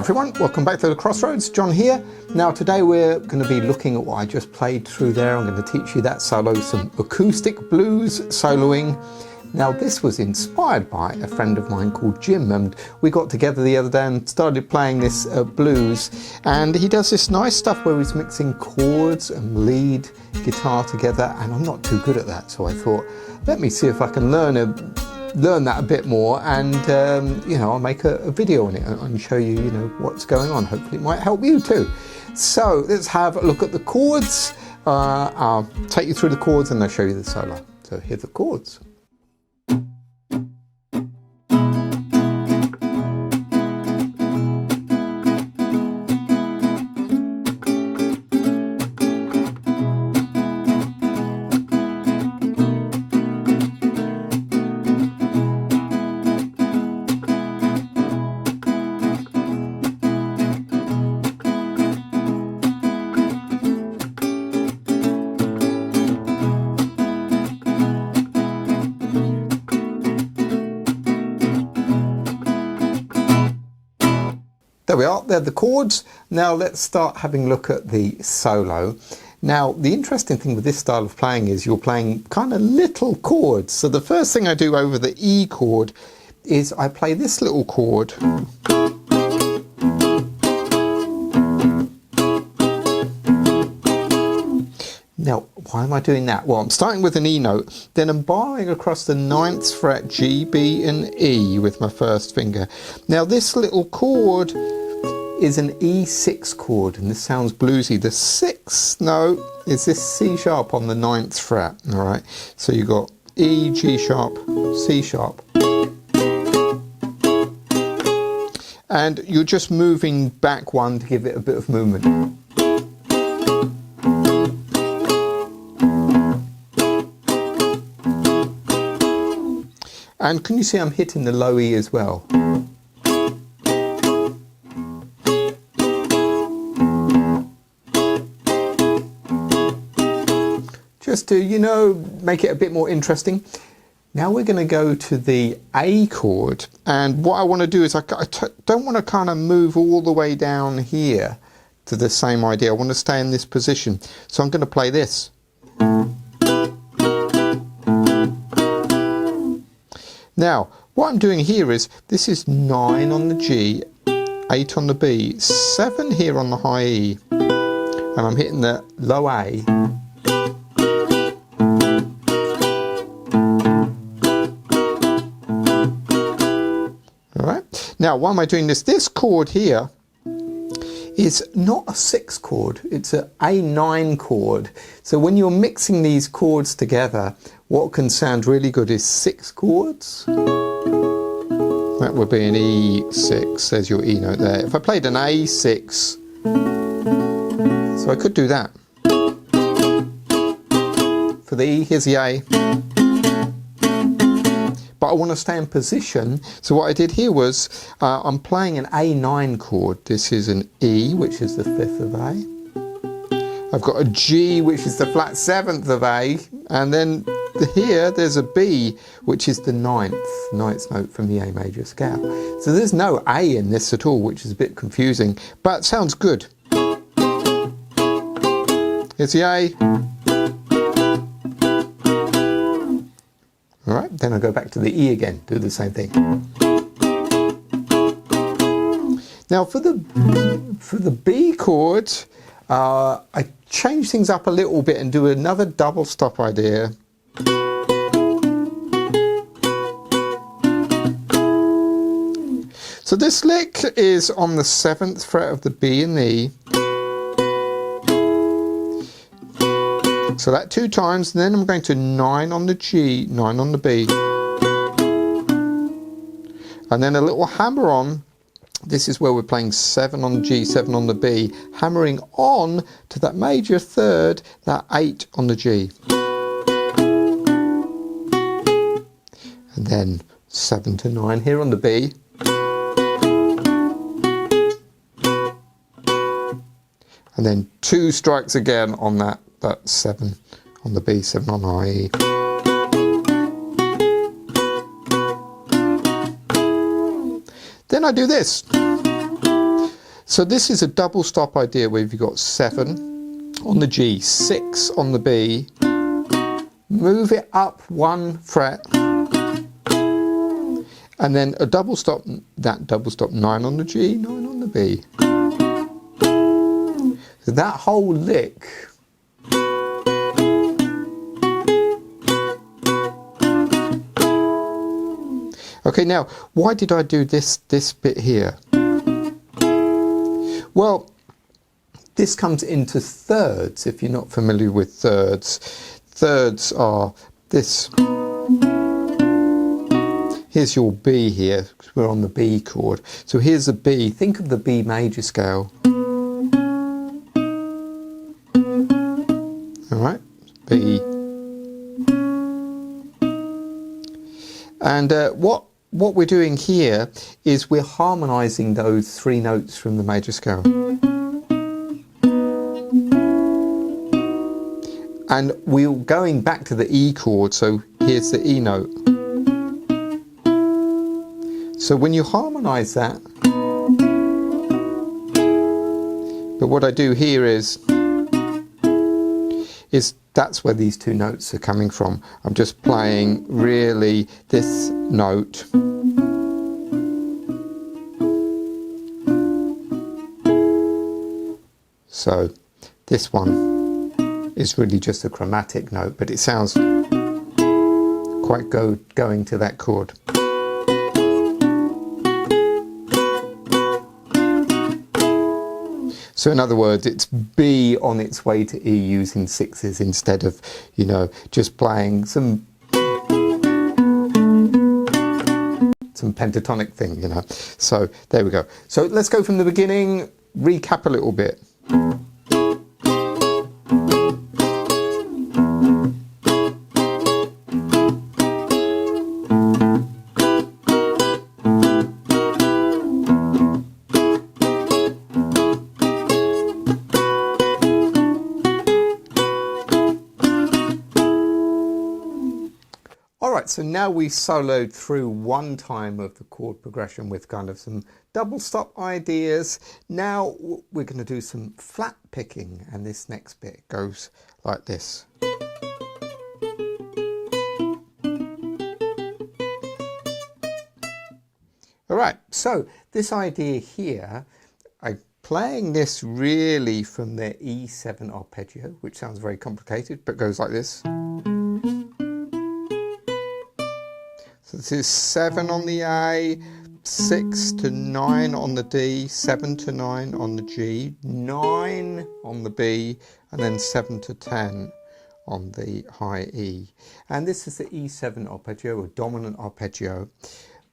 everyone, welcome back to the Crossroads. John here. Now today we're going to be looking at what I just played through there. I'm going to teach you that solo, some acoustic blues soloing. Now this was inspired by a friend of mine called Jim, and we got together the other day and started playing this blues, and he does this nice stuff where he's mixing chords and lead guitar together, and I'm not too good at that, so I thought let me see if I can learn that a bit more, and you know, I'll make a video on it and show you, what's going on. Hopefully it might help you too. So let's have a look at the chords. I'll take you through the chords and I'll show you the solo. So here are the chords. There we are, they're the chords. Now let's start having a look at the solo. Now the interesting thing with this style of playing is you're playing kind of little chords. So the first thing I do over the E chord is I play this little chord. Now, why am I doing that? Well, I'm starting with an E note, then I'm barring across the 9th fret, G, B and E with my first finger. Now this little chord is an E6 chord, and this sounds bluesy. The 6th note is this C sharp on the 9th fret, all right? So you've got E, G sharp, C sharp. And you're just moving back one to give it a bit of movement. And can you see I'm hitting the low E as well? Just to, make it a bit more interesting. Now we're going to go to the A chord. And what I want to do is I don't want to kind of move all the way down here to the same idea. I want to stay in this position. So I'm going to play this. Now, what I'm doing here is, this is 9 on the G, 8 on the B, 7 here on the high E, and I'm hitting the low A. Alright, now why am I doing this? This chord here is not a 6 chord, it's an A9 chord. So when you're mixing these chords together, what can sound really good is 6 chords. That would be an E6, there's your E note there. If I played an A6, so I could do that. For the E, here's the A. But I want to stay in position, so what I did here was, I'm playing an A9 chord. This is an E, which is the 5th of A. I've got a G, which is the flat 7th of A, and then here there's a B, which is the 9th note from the A major scale. So there's no A in this at all, which is a bit confusing, but sounds good. Here's the A. Alright, then I go back to the E again, do the same thing. Now for the B chord, I change things up a little bit and do another double stop idea. So this lick is on the 7th fret of the B and the E. So that 2 times, and then I'm going to 9 on the G, 9 on the B. And then a little hammer on. This is where we're playing 7 on the G, 7 on the B, hammering on to that major 3rd, that 8 on the G. And then 7 to 9 here on the B. And then 2 strikes again on that 7 on the B, 7 on the high E. Then I do this. So this is a double stop idea where you've got 7 on the G, 6 on the B, move it up 1 fret, and then a double stop, that double stop 9 on the G, 9 on the B. So that whole lick okay, now why did I do this bit here? Well, this comes into thirds. If you're not familiar with thirds, thirds are this. Here's your B here, because we're on the B chord. So here's a B. Think of the B major scale. All right, B. And what we're doing here is we're harmonizing those 3 notes from the major scale. And we're going back to the E chord, so here's the E note. So when you harmonize that, but what I do here is that's where these 2 notes are coming from. I'm just playing really this note. So this one is really just a chromatic note, but it sounds quite going to that chord. So in other words, it's B on its way to E using 6s instead of, you know, just playing some pentatonic thing, you know. So there we go. So let's go from the beginning, recap a little bit. Alright, so now we've soloed through 1 time of the chord progression with kind of some double stop ideas. Now we're going to do some flat picking, and this next bit goes like this. Alright, so this idea here, I'm playing this really from the E7 arpeggio, which sounds very complicated, but goes like this. So this is 7 on the A, 6 to 9 on the D, 7 to 9 on the G, 9 on the B, and then 7 to 10 on the high E. And this is the E7 arpeggio, or dominant arpeggio.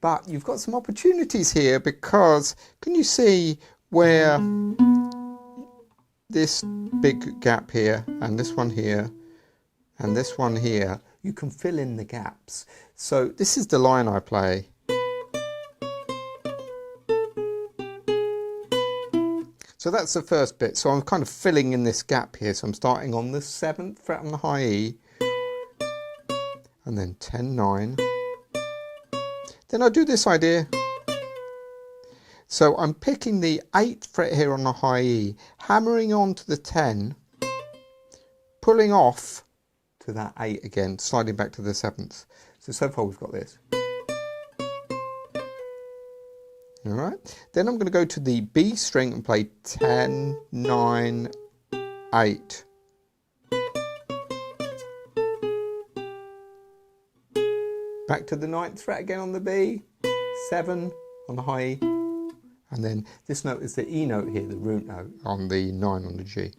But you've got some opportunities here, because can you see where this big gap here, and this one here, and this one here, you can fill in the gaps. So this is the line I play. So that's the first bit. So I'm kind of filling in this gap here. So I'm starting on the 7th fret on the high E, and then 10, 9. Then I do this idea. So I'm picking the 8th fret here on the high E, hammering on to the 10, pulling off to that 8 again, sliding back to the 7th. So far we've got this. Alright, then I'm going to go to the B string and play 10, 9, 8. Back to the 9th fret again on the B, 7 on the high E, and then this note is the E note here, the root note, on the 9 on the G.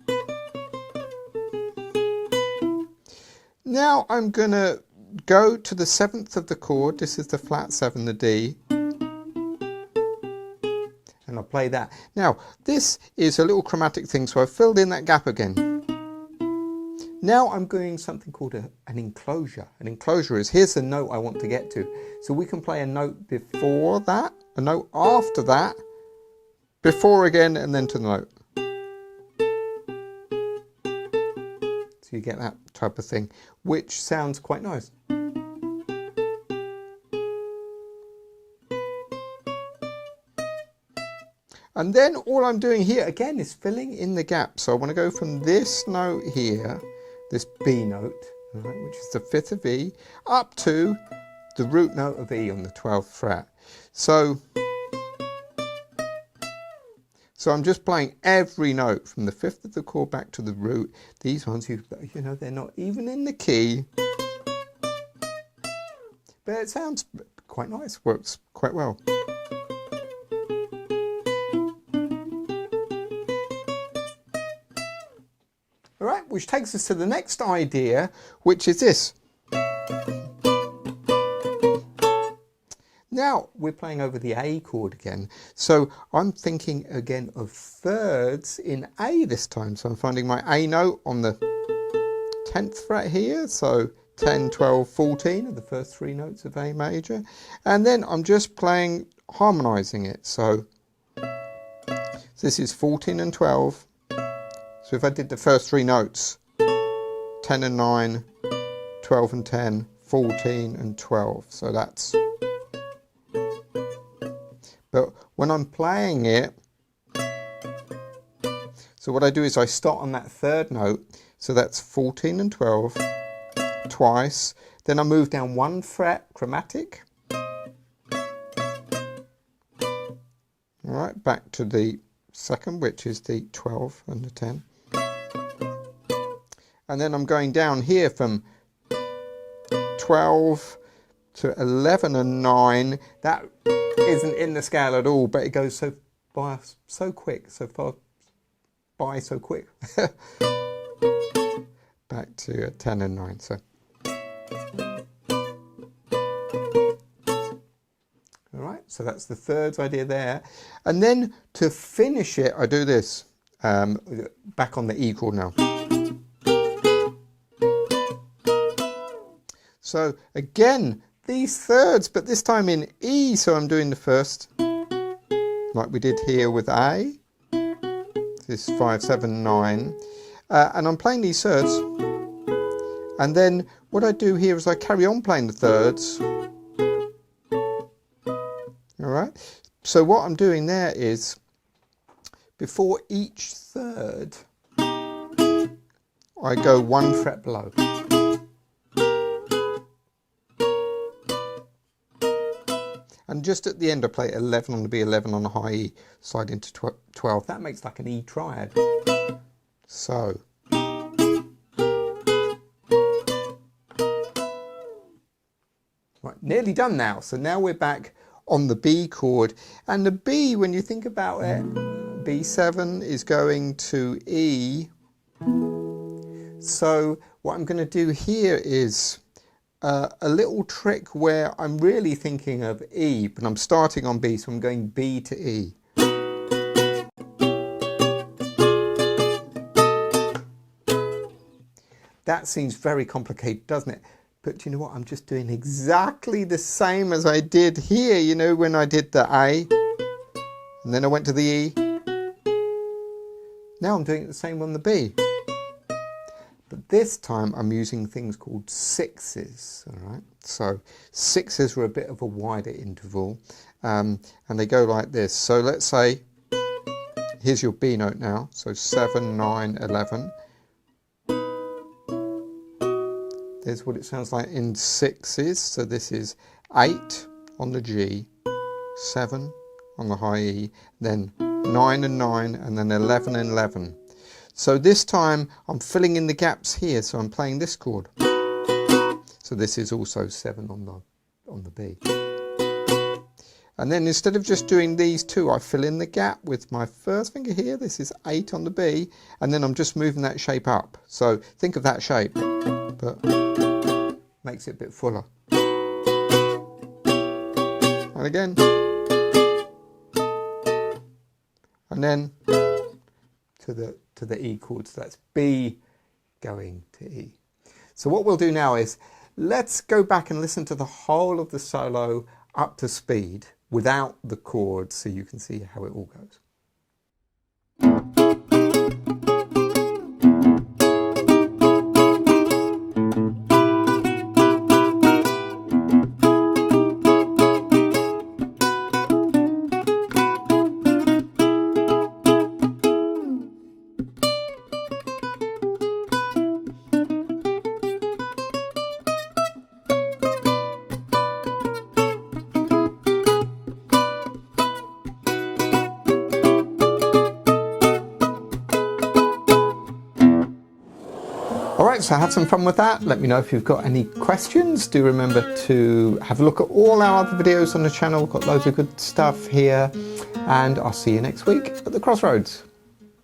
Now I'm going to go to the 7th of the chord. This is the flat 7, the D, and I'll play that. Now this is a little chromatic thing, so I've filled in that gap again. Now I'm doing something called an enclosure. An enclosure is, here's the note I want to get to. So we can play a note before that, a note after that, before again, and then to the note. So you get that type of thing, which sounds quite nice. And then all I'm doing here again is filling in the gap. So I want to go from this note here, this B note, right, which is the 5th of E, up to the root note of E on the 12th fret. So I'm just playing every note from the 5th of the chord back to the root. These ones, you know, they're not even in the key. But it sounds quite nice, works quite well. All right, which takes us to the next idea, which is this. Now we're playing over the A chord again. So I'm thinking again of thirds in A this time. So I'm finding my A note on the 10th fret here. So 10, 12, 14 are the first 3 notes of A major. And then I'm just playing, harmonizing it. So this is 14 and 12. So if I did the first 3 notes, 10 and 9, 12 and 10, 14 and 12. So that's... But when I'm playing it, so what I do is I start on that 3rd note. So that's 14 and 12 twice. Then I move down 1 fret chromatic. All right, back to the 2nd, which is the 12 and the 10. And then I'm going down here from 12 to 11 and 9. That isn't in the scale at all, but it goes so quick, so far by so quick. Back to 10 and 9. So, all right. So that's the third idea there, and then to finish it, I do this. Back on the E chord now. So again, these thirds, but this time in E, so I'm doing the first, like we did here with A. This is 5, 7, 9. And I'm playing these thirds. And then what I do here is I carry on playing the thirds. All right. So what I'm doing there is, before each third, I go 1 fret below. And just at the end I play 11 on the B, 11 on the high E, slide into 12. That makes like an E triad. So. Right, nearly done now. So now we're back on the B chord. And the B, when you think about it, B7 is going to E. So what I'm going to do here is a little trick where I'm really thinking of E, but I'm starting on B, so I'm going B to E. That seems very complicated, doesn't it? But you know what? I'm just doing exactly the same as I did here, you know, when I did the A, and then I went to the E. Now I'm doing it the same on the B. But this time I'm using things called sixes, all right? So sixes are a bit of a wider interval, and they go like this. So let's say, here's your B note now. So 7, 9, 11. There's what it sounds like in sixes. So this is 8 on the G, 7 on the high E, then 9 and 9, and then 11 and 11. So this time I'm filling in the gaps here, so I'm playing this chord. So this is also 7 on the B. And then instead of just doing these two, I fill in the gap with my first finger here. This is 8 on the B, and then I'm just moving that shape up. So think of that shape, but makes it a bit fuller. And again. And then to the E chord, so that's B going to E. So what we'll do now is, let's go back and listen to the whole of the solo up to speed without the chords, so you can see how it all goes. Alright, so have some fun with that. Let me know if you've got any questions. Do remember to have a look at all our other videos on the channel. We've got loads of good stuff here. And I'll see you next week at the Crossroads.